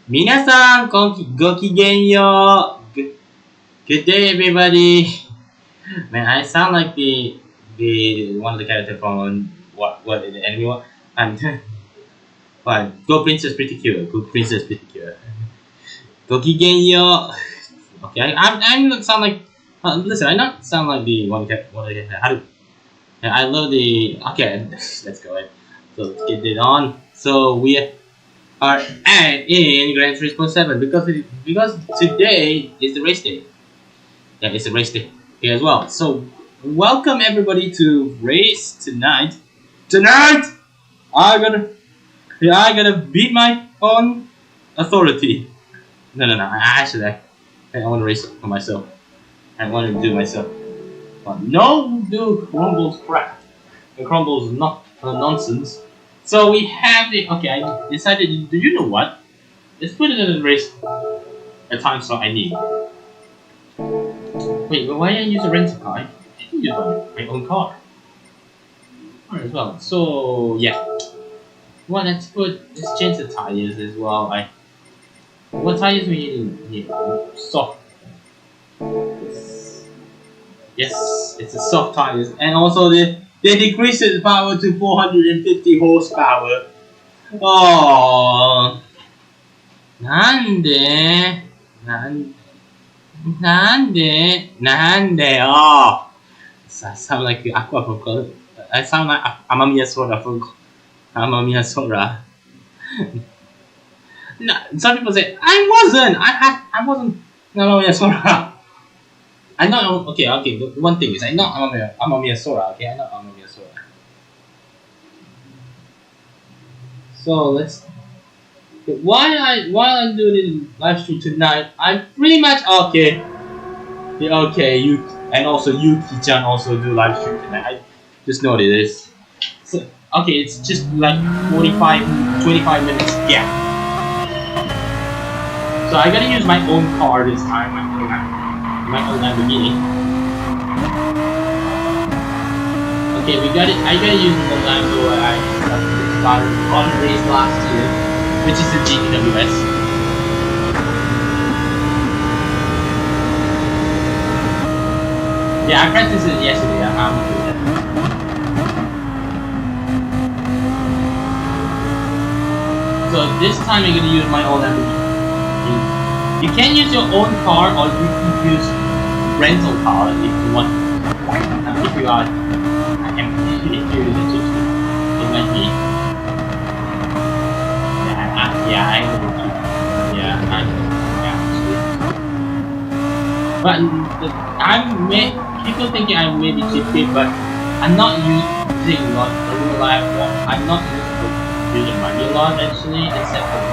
Minasan, go kigenyo. Good day, everybody. Man, I sound like the one of the characters from what the enemy one. And but Go Princess pretty cute. Go Princess pretty cute. Go kigenyo. Okay, I'm not sound like. Listen, I not sound like the one of the how do. Yeah, I love the. Okay, let's go ahead. So let's get it on. So we are in Gran Turismo 7 because today is the race day. Yeah, it's a race day here as well. So welcome everybody to race tonight. Tonight, I gotta beat my own authority. No. I want to race for myself. I want to do myself. But no, do Crumbles crap. The Crumbles not nonsense. So we have the okay. I decided. Do you know what? Let's put it in the race. A time slot I need. Wait, but why don't I use a rental car? I can use my own car. Alright, as well. So yeah. Well, let's change the tires as well. What tires we using here? Soft. Yes, it's a soft tires, and also they decrease the power to 450 horsepower. Oh, nande. Oh, I sound like Aqua from Color. I sound like Amamiya Sora from Amamiya Sora. No, some people say I wasn't Amamiya Sora. I'm not okay. The one thing is I'm not Amamiya Sora. Okay, I'm not Amamiya Sora. So let's. While I'm doing this live stream tonight, I'm pretty much okay. Yeah, okay, you and also Yuki-chan also do live stream tonight. I just noticed this. So, okay, it's just like 25 minutes. Yeah. So I gotta use my own car this time. My own Lamborghini. Okay, I gotta use the Lambo I started on the race last year, which is the GTWS. Yeah, I practiced it yesterday. I'm gonna do that. So this time I'm gonna use my own Lamborghini. You can use your own car, or you can use rental car if you want. If you are, if you're interested, it might be. But people thinking I'm maybe cheapy, but I'm not using a lot of real life. I'm not using money a lot actually, except for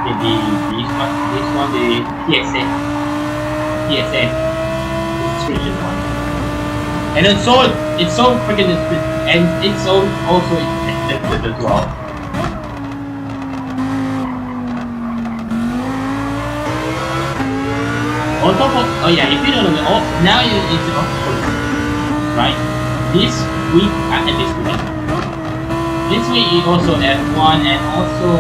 maybe this one, the PSA subscription one. And it's so freaking expensive, and it's so also expensive as well. Oh yeah, if you don't know, now you need to Autopolis, right? This week, this week you also F1 and also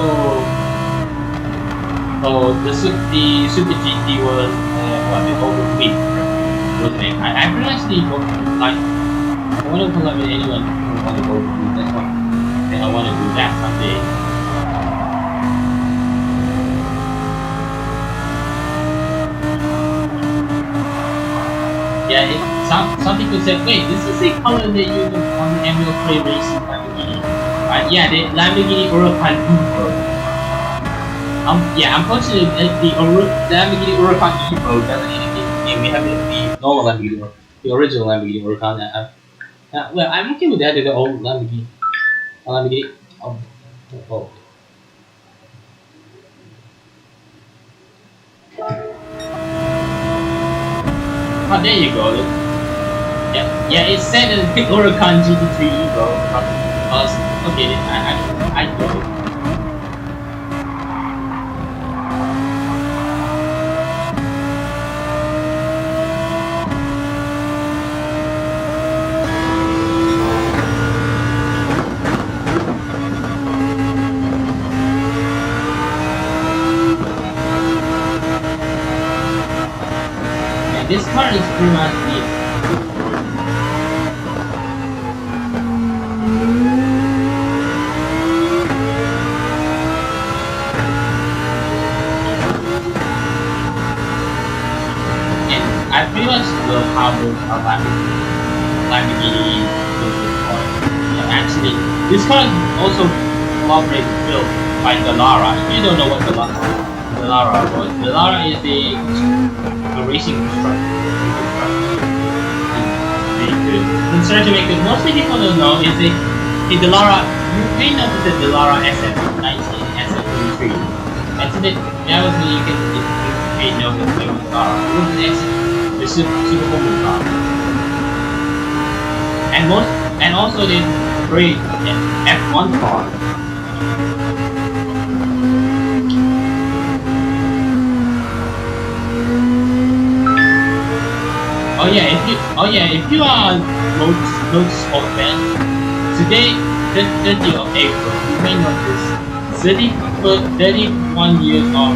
the Super GT was the over week, wasn't it? I pretty much need both. Like I want to collaborate with anyone who want to go through that one, and I want to do that someday. Yeah, some people say, wait, this is the color they use on the Emerald Play Racing Lamborghini. Yeah, the Lamborghini Huracan Evo. Yeah, unfortunately, the Lamborghini Huracan Evo doesn't indicate we have the normal Lamborghini, the original Lamborghini Huracan. Well, I'm okay with that, the old Lamborghini. Oh. Oh, there you go. Yeah, it said in the Huracan GT3 Evo. Okay, I get it. car is pretty much the and I pretty much love how those are Lamborghini do this car. Actually, this car is also collaborated built by Dallara. If you don't know what Dallara was, Dallara is a racing construction maker. Mostly people don't know is the Dallara. You may know the Dallara SF19, SF33, and so that was the you may know the Dallara. It was the super common car, and also the great F1 car. If you are motorsport fan, today, 30th of April, you may notice 31 years of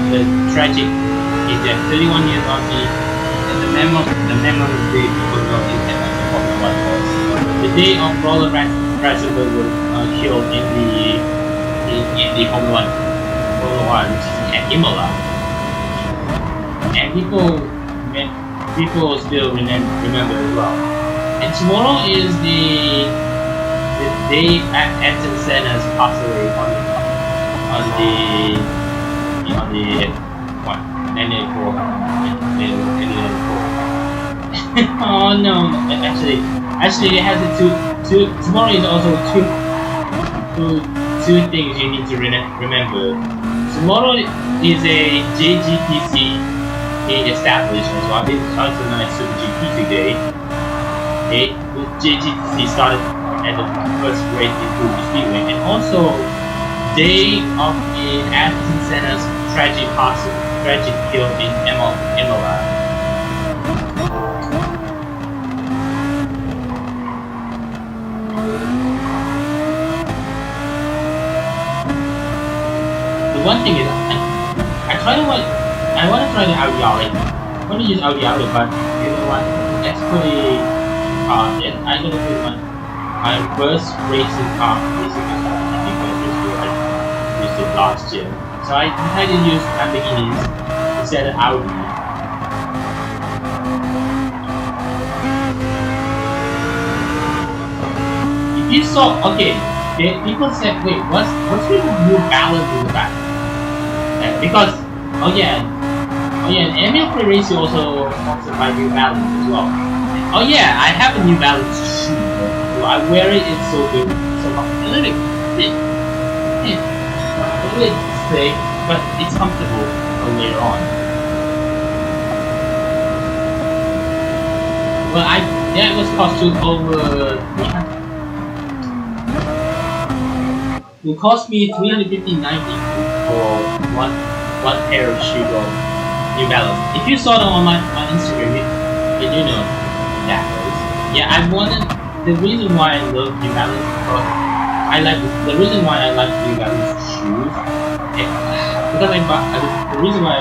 the tragic event, 31 years of the memory day people know in the Formula 1 course. The day of Roland Ratzenberger was killed in the Formula 1, which is at Imola, and people still remember as well. And tomorrow is the day after Senna's passed away on the what? 1984. Oh no! Actually, it has two. Tomorrow is also two things you need to remember. Tomorrow is a JGPC established as well. It's also known as Super GP today. The JGPC started at the first race in Fuji Speedway, and also day of the Ayrton Senna's tragic kill in Imola. The one thing is, I want to try the Audi Alley. I want to use Audi Alley, but you know what? That's pretty hard. And I'm gonna put my first racing car. I think I used it last year. So I decided to use Lamborghinis instead of Audi. If you saw, okay, people said, wait, what's with the new balance in the back? Because, and Emil Racing also sponsored by New Balance as well. Oh yeah, I have a New Balance shoe. So I wear it, it's so good. So a little bit thick, but it's comfortable later on. Well, it was costing over 300. It cost me $350.90 for one pair of shoes of New Balance. If you saw them on my Instagram, you do know that was. Yeah, the reason why I love New Balance because the reason why I like New Balance shoes because the reason why I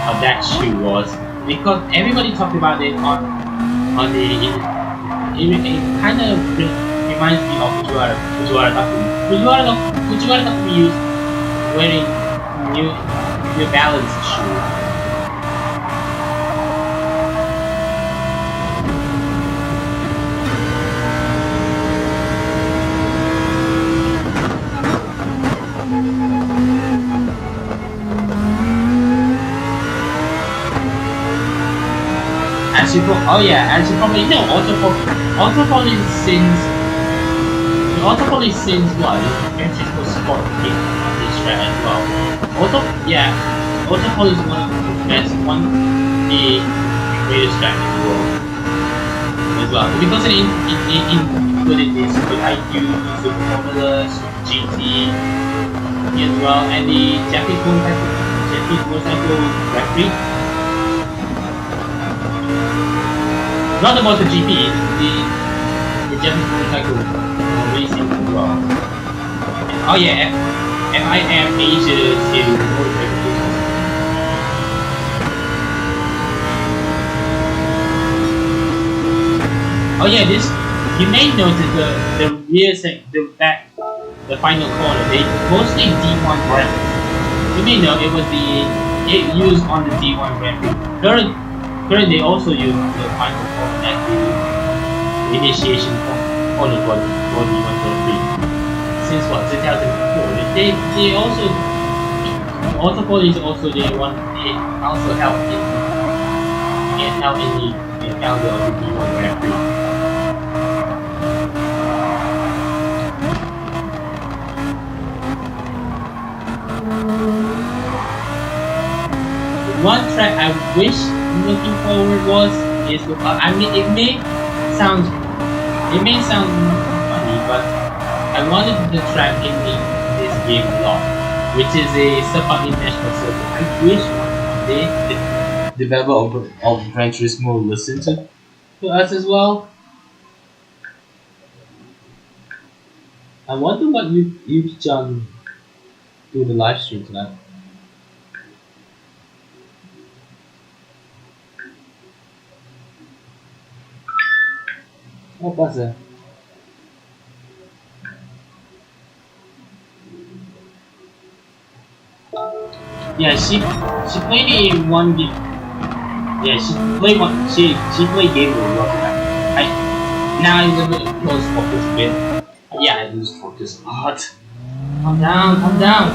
thought that shoe was because everybody talked about it on the it kind of reminds me of Fujiwara Takumi used wearing New Balance shoes. As you probably know, Autopolis since what? Gran Turismo Sport came on this track as well. Autopolis is one of the greatest track in the world as well. Because it included the Super IQ, Super Formula, Super GT as well, and the Japanese motorcycle referee. Not the MotoGP, the Japanese motorcycle racing as well. Oh yeah, FIM Asia Series motorcycle racing. Oh yeah, this you may notice the rear the back the final corner. They mostly D1 graphics. You may know it used on the D1 graphics. Currently they also use the final corner as the initiation corner for D1 Grand Prix. Since what 2004, they also Autopolis also they also help in the calendar of the D1 Grand Prix. One track I wish looking forward is I mean it may sound funny, but I wanted the track in this game a lot, which is a Sapa International Circuit. I wish one day the developer of Gran Turismo will listen to us as well. I wonder what you've done through the live stream tonight. What was it? Yeah, she played a one game. Yeah, she played game with Rock. I now it's a bit close focus bit. Yeah, I lose focus a lot. Calm down, calm down.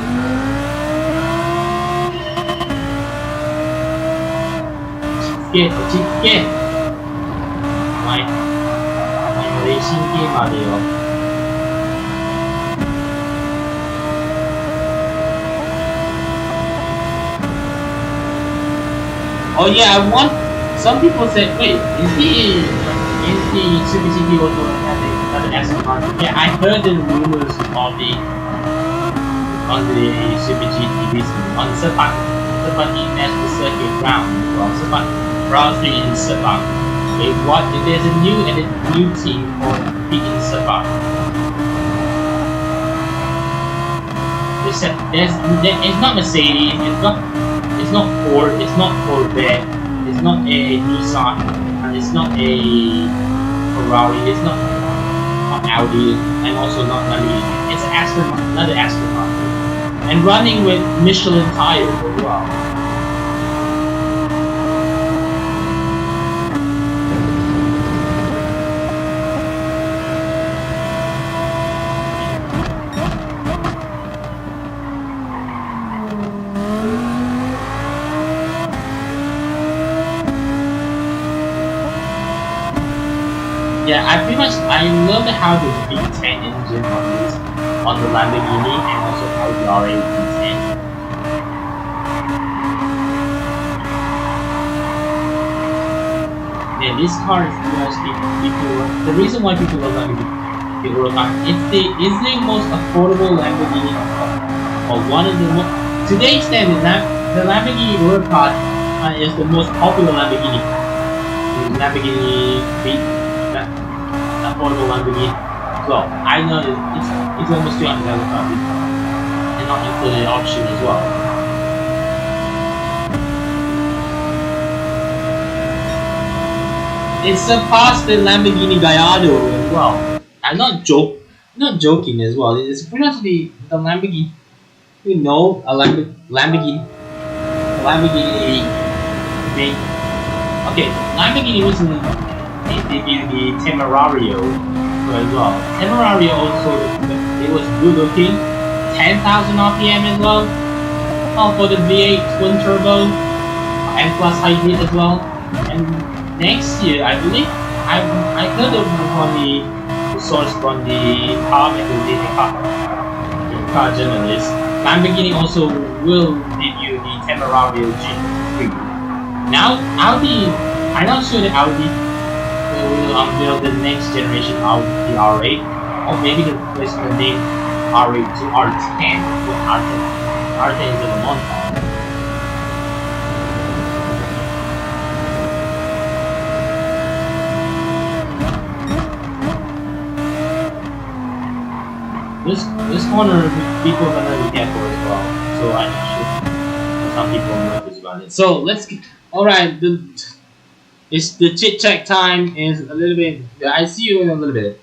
Scared. My racing game audio. Oh yeah, I want. Some people said, wait, is the Super GT also another astronaut? Yeah, I heard the rumors on the Super GT recently on Sepang International Circuit ground. Well, Sepang Round 3 in Sepang. There's a new team called Peak in Sepang. It's not Mercedes. It's not Ford, it's not Corvette, it's not a Nissan, and it's not a Ferrari, it's not Audi, and also not Lamborghini. It's another astronaut, and running with Michelin tires as well. Yeah, I love how the V10 engine on the Lamborghini and also how the R8 V10. Yeah, this car is people. The reason why people love Lamborghini it's the most affordable Lamborghini or one of the most. Today's standard, the Lamborghini Huracan is the most popular Lamborghini. The Lamborghini affordable Lamborghini. So I know it's almost 200,000 pounds and not included option as well. It surpassed the Lamborghini Gallardo as well. I'm not joking as well. It's pretty much the Lamborghini. You know, a Lamborghini made. Okay, Lamborghini recently debuted the Temerario as well. Temerario also it was good looking, 10,000 RPM as well. For the V8 twin turbo and plus hybrid as well. And next year, I believe I heard of from the source from the car magazine, the car journalist. Lamborghini also will debut the Temerario G3. Now Audi, I'm not sure that Audi will unveil the next generation of the R8, or maybe the replacement name R8 to R10. With R10 is in the month. This corner people are gonna be careful as well, so I'm not sure some people notice about it. So let's get alright. It's the chit chat time is a little bit. I see you in a little bit.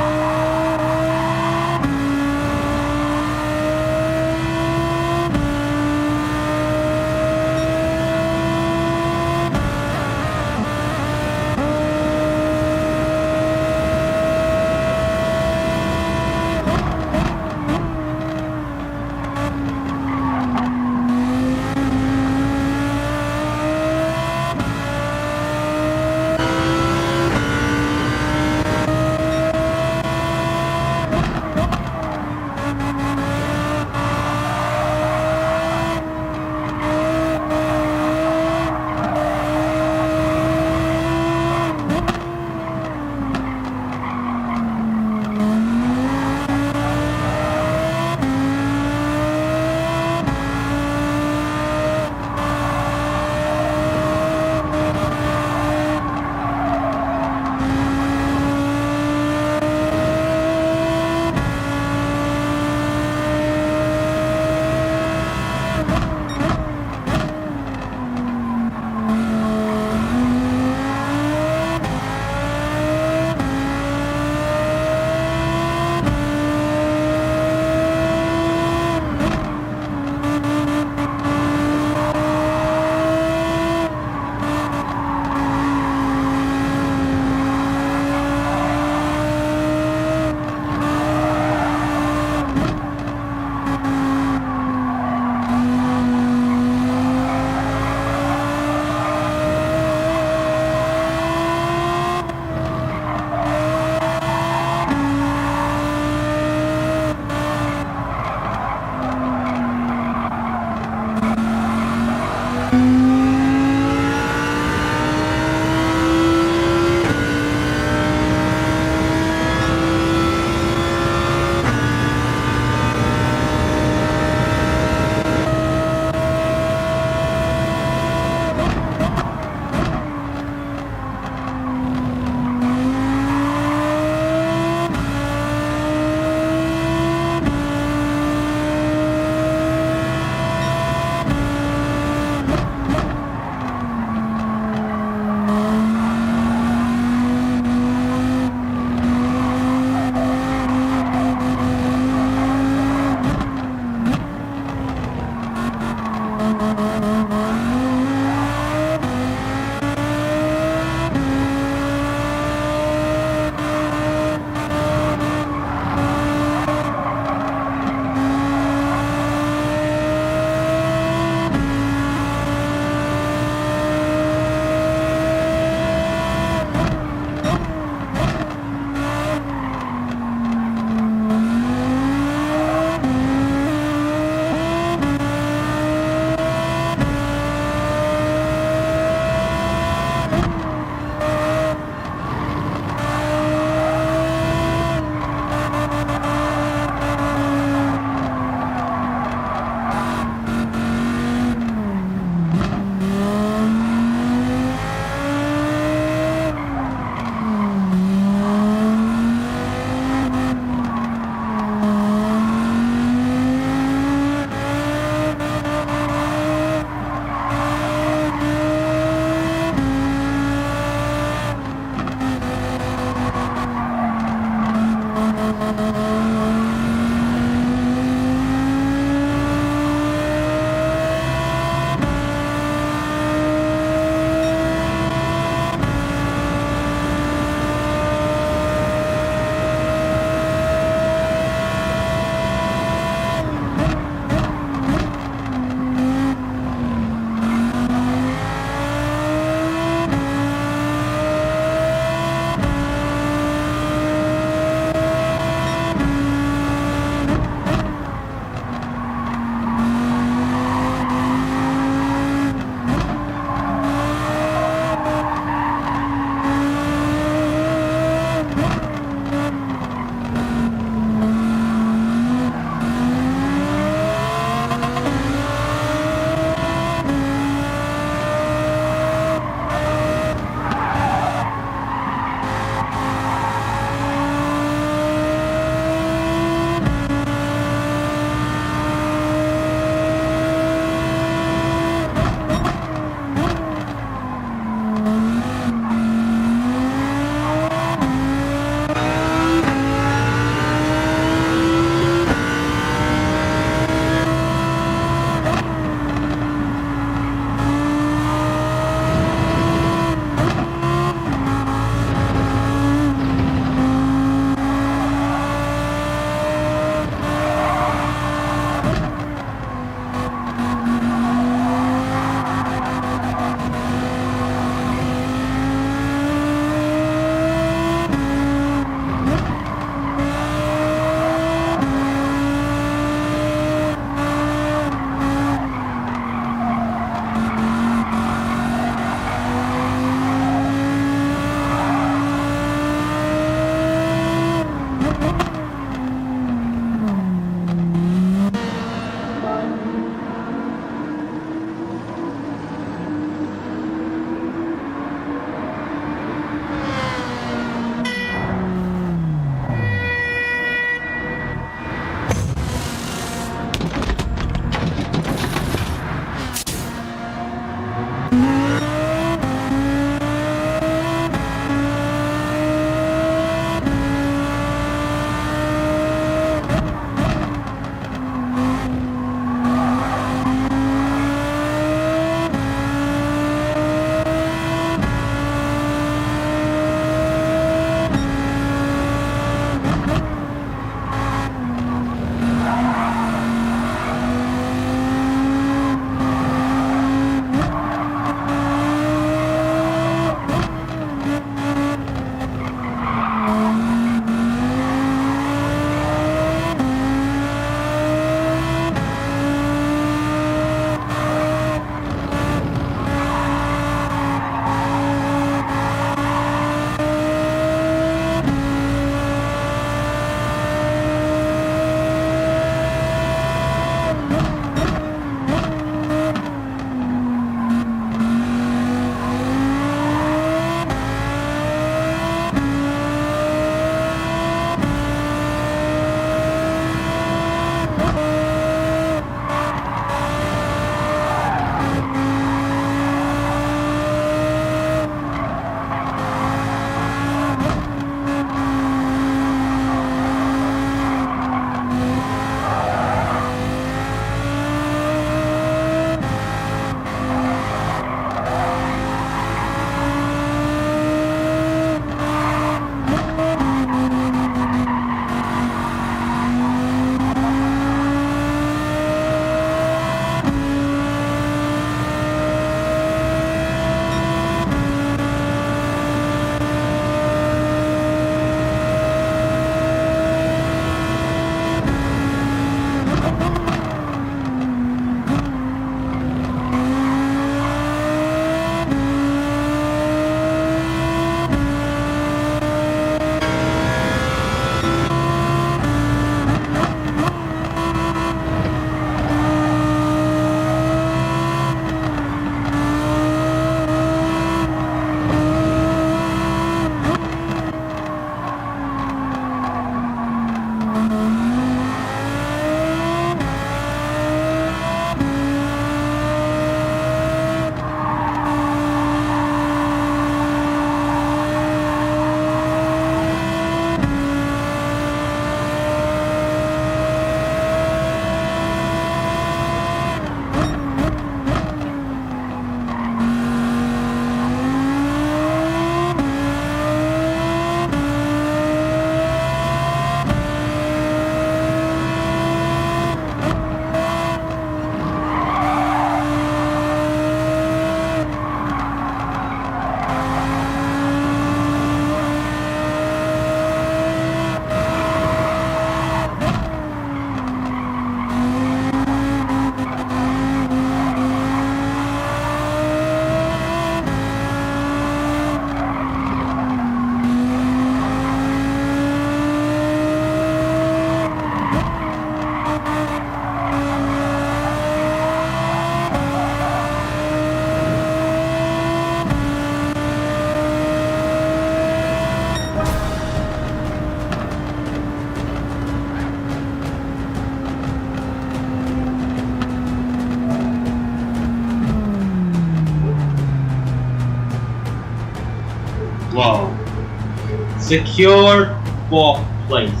Secure 4th place.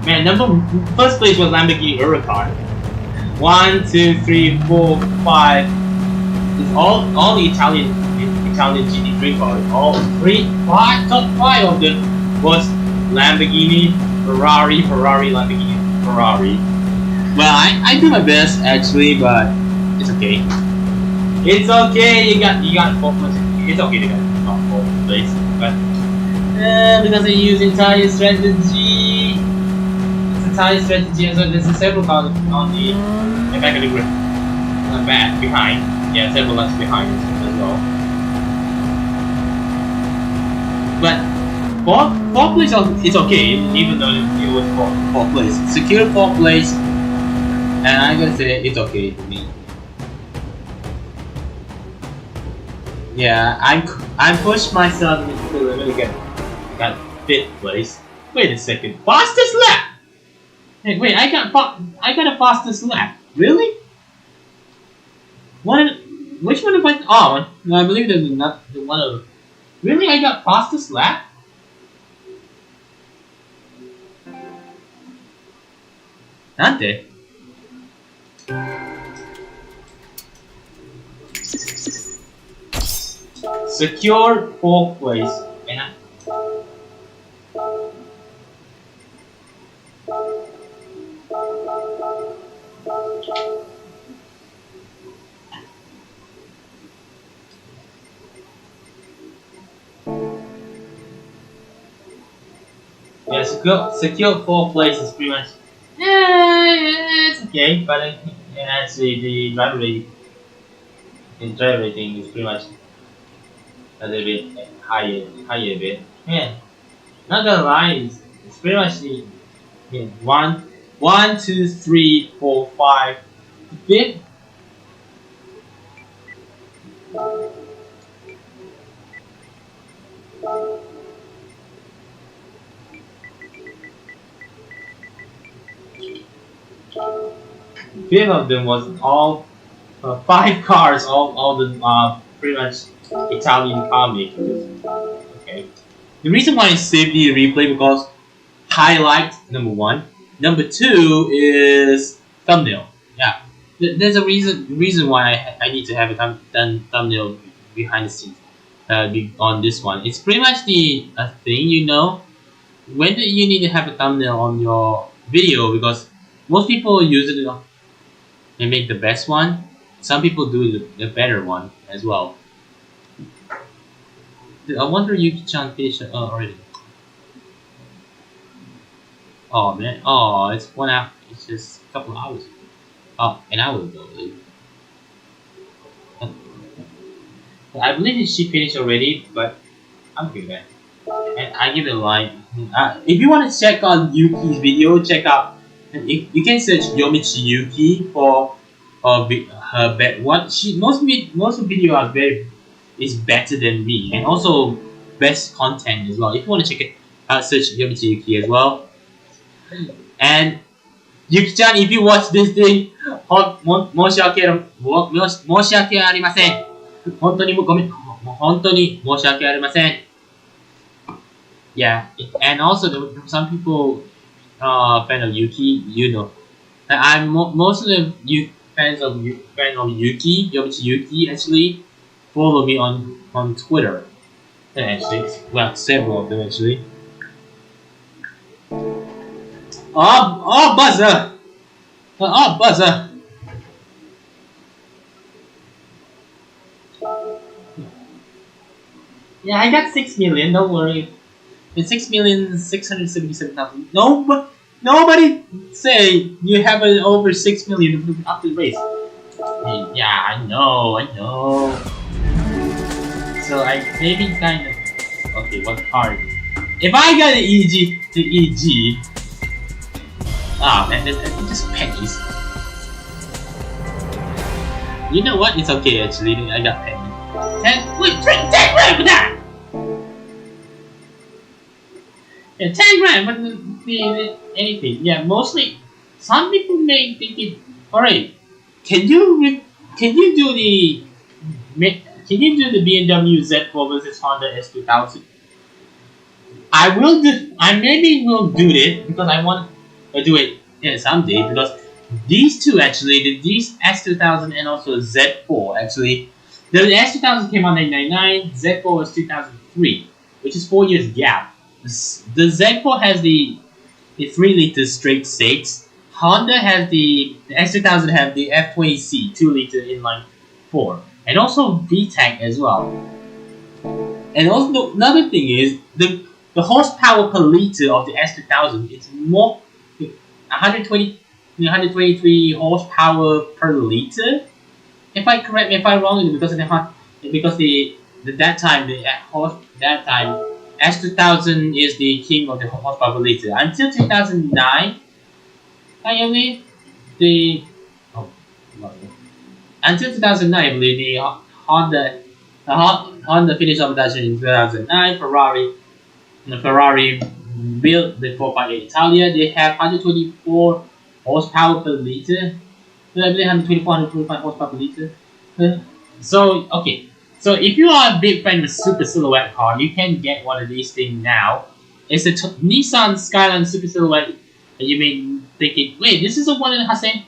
Man, first place was Lamborghini Huracan. 1, 2, 3, 4, 5. It's all the Italian GT3 cars. All top 5 of them was Lamborghini, Ferrari, Lamborghini, Ferrari. Well, I do my best actually, but it's okay. It's okay. You got 4th place. It's okay to get not 4th place, but because I use entire strategy. It's entire strategy, and so there's several cars on the back of the grid, back behind. Yeah, several laps behind as well. But 4th place, it's okay, even though it was 4th place. Secure 4th place, and I gotta say it's okay for me. Yeah, I pushed myself into the limit again. Got 5th place. Wait a second, fastest lap. Hey, wait, I got a fastest lap. Really? Which one have I? Oh, no, I believe there's not the one of. Really, I got fastest lap. Nante. Secured 4th place. And yeah, secure 4th place is pretty much. It's okay, but actually the driver rating is pretty much a little bit higher a bit. Yeah, not gonna lie, it's pretty much the 1, 2, 3, 4, 5, 5th. Fifth of them was all 5 cars, all the pretty much Italian car makers. Okay. The reason why I saved the replay because highlight number 1, number 2 is thumbnail. Yeah, there's a reason why I need to have a thumbnail behind the scenes on this one. It's pretty much a thing, you know, when you need to have a thumbnail on your video because most people use it and make the best one. Some people do the better one as well. I wonder Yuki-chan finished already. Oh man, oh it's 1 hour. It's just a couple of hours. Oh, an hour ago, I believe. I believe she finished already, but I'm okay with that. And I give it a like. If you want to check out Yuki's video, check out. You can search Yomichi Yuki for her most of video are is better than me, and also best content as well. If you want to check it out, search Yomichi Yuki as well. And Yuki-chan, if you watch this thing, 申し訳ありません。本当に申し訳ありません。Yeah, and also some people fan of Yuki, you know. I'm most of the fans of Yuki, Yomichi Yuki actually follow me on Twitter. Actually, well, several of them actually. Oh, buzzer! Oh, buzzer! Yeah, I got 6 million. Don't worry. It's 6,677,000. Nobody say you have over 6 million after the race. Yeah, I know. So I maybe kind of okay. What card? If I got the EG. Ah man, that's just pennies. You know what? It's okay actually. I got pennies. 10 grand for that. Yeah, 10 grand, but anything. Yeah, mostly. Some people may think it. Alright, can you do the BMW Z4 versus Honda S2000? I maybe will do it because I want to do it someday because these two actually, these S2000 and also Z4 actually, the S2000 came out in 1999, Z4 was 2003, which is 4 years gap. The Z4 has the 3 liter straight six. Honda has the S2000 have the F20C 2 liter inline four, and also VTEC as well. And also another thing is the horsepower per liter of the S2000 is more 120 123 horsepower per liter. If I wrong, because of because the that time the horse that time S2000 is the king of the horsepower per liter until 2009. I believe the oh, no, until 2009, I believe Honda Honda finished off production in 2009. Ferrari built the 458 Italia. They have 124 horsepower per liter. I believe 124, 125 horsepower per liter. So okay, so if you are a big fan of super silhouette car, you can get one of these things now. It's a Nissan Skyline Super Silhouette. And you may thinking, wait, this is the one that has a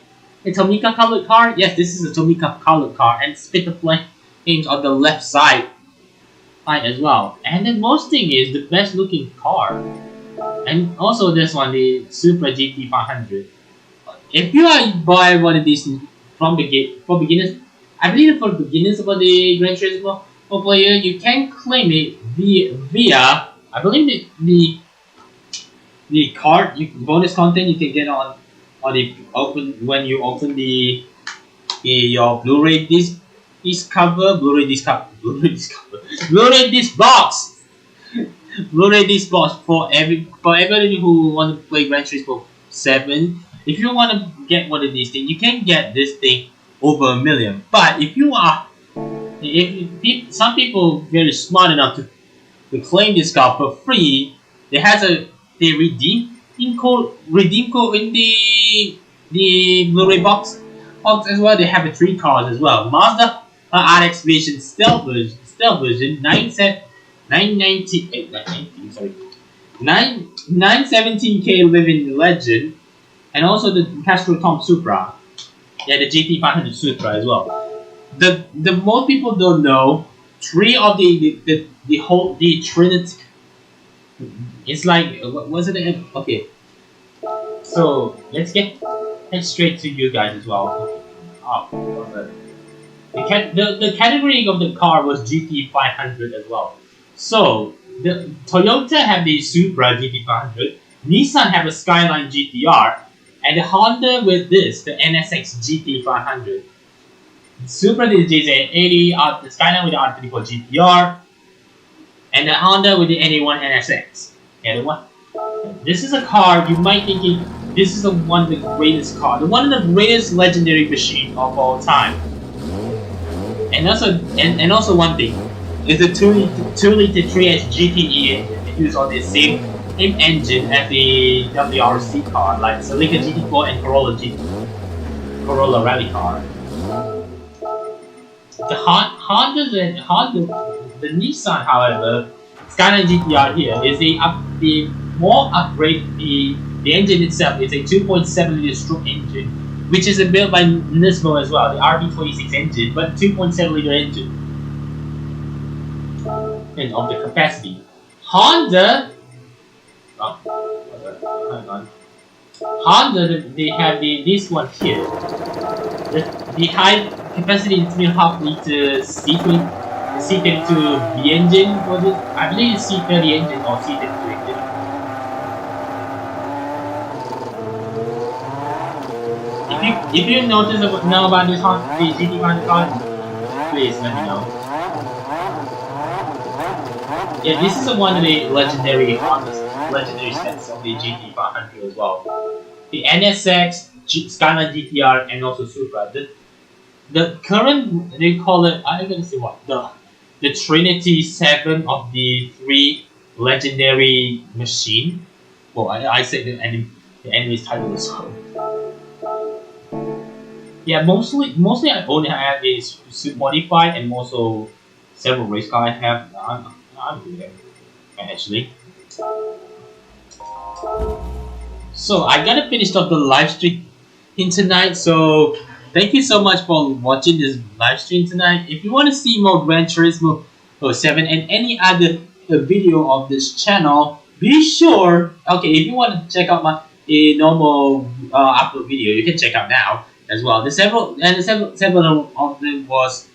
Tomica colored car? Yes, this is a Tomica colored car, and spit the flames on the left side as well. And the most thing is the best looking car. And also this one, the Supra GT 500. If you are buy one of these from for beginners, I believe for beginners about the Gran Turismo player, you can claim it via I believe the card bonus content you can get on the open when you open your Blu-ray disc cover, Blu-ray disc box, Blu-ray disc box for everybody who want to play Gran Turismo 7. If you want to get one of these things, you can get this thing over $1 million. But if some people very smart enough to claim this car for free, they has the redeem code in the Blu-ray box as well. They have the 3 cars as well. Mazda RX Vision Stealth version 917K Living Legend, and also the Castro Tom Supra. Yeah, the GT 500 Supra as well. The most people don't know 3 of the Trinity. It's like what was it again? Okay, so let's get straight to you guys as well. Oh, what's that? The category of the car was GT 500 as well. So the Toyota have the Supra GT 500, Nissan have a Skyline GTR, and the Honda with this, the NSX GT 500. Supra with the JZ80, the Skyline with the R34 GTR, and the Honda with the NA1 NSX. Yeah, the one. This is a car you might thinking this is one of the greatest car, one of the greatest legendary machine of all time. And also one thing is the 2-liter 3S GTE engine. It uses all the same engine as the WRC car, like Celica GT4 and Corolla Rally car. The Honda, the Nissan, however, Skyline GTR here is the more upgrade. The engine itself is a 2.7 liter stroke engine, which is built by Nismo as well, the RB26 engine, but 2.7 liter engine. And of the capacity, Honda. Hang on. Honda, they have this one here. The high capacity 3.5 liter C32B engine, was it? I believe it's C30 engine or C32 engine. If you know about this the GT500 car, please let me know. Yeah, this is one of the legendary sets of the GT500 as well. The NSX, Skyline GTR, and also Supra. The current, they call it, I'm gonna say what, the Trinity 7 of the 3 legendary machine. Well, I said the enemy's title as well. Yeah, mostly I only have is modified and also several race cars I have. I'm good at actually. So I gotta finish up the live stream tonight. So thank you so much for watching this live stream tonight. If you want to see more Gran Turismo 7 and any other video of this channel, be sure. Okay, if you want to check out my normal upload video, you can check out now as well. Several of them was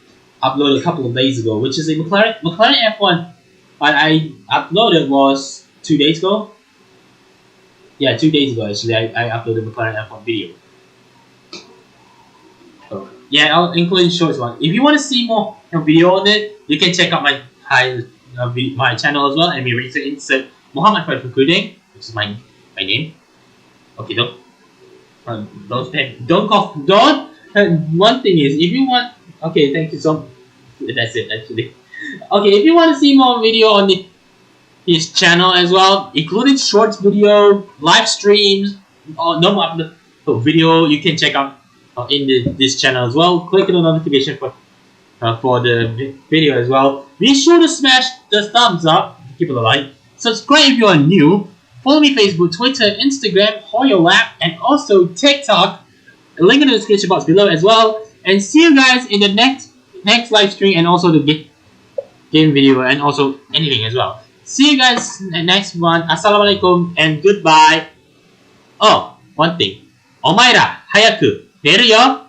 uploaded a couple of days ago, which is a McLaren F1. But I uploaded was 2 days ago. Yeah, 2 days ago actually, I uploaded a McLaren F1 video. So, yeah, I'll include shorts one. If you want to see more video on it, you can check out my channel as well. And we insert Muhammad Farid Kuding, which is my name. Okay, don't cough. Don't. One thing is, if you want, okay, thank you so. That's it actually. Okay, if you want to see more video on his channel as well, including shorts video, live streams, or no upload video, you can check out in this channel as well. Click the notification for the video as well. Be sure to smash the thumbs up, give it a like. Subscribe if you are new. Follow me Facebook, Twitter, Instagram, Hoyo Lab, and also TikTok. Link in the description box below as well. And see you guys in the next live stream and also the game video and also anything as well. See you guys in the next one. Assalamualaikum and goodbye. Oh, one thing. お前ら早く寝るよ。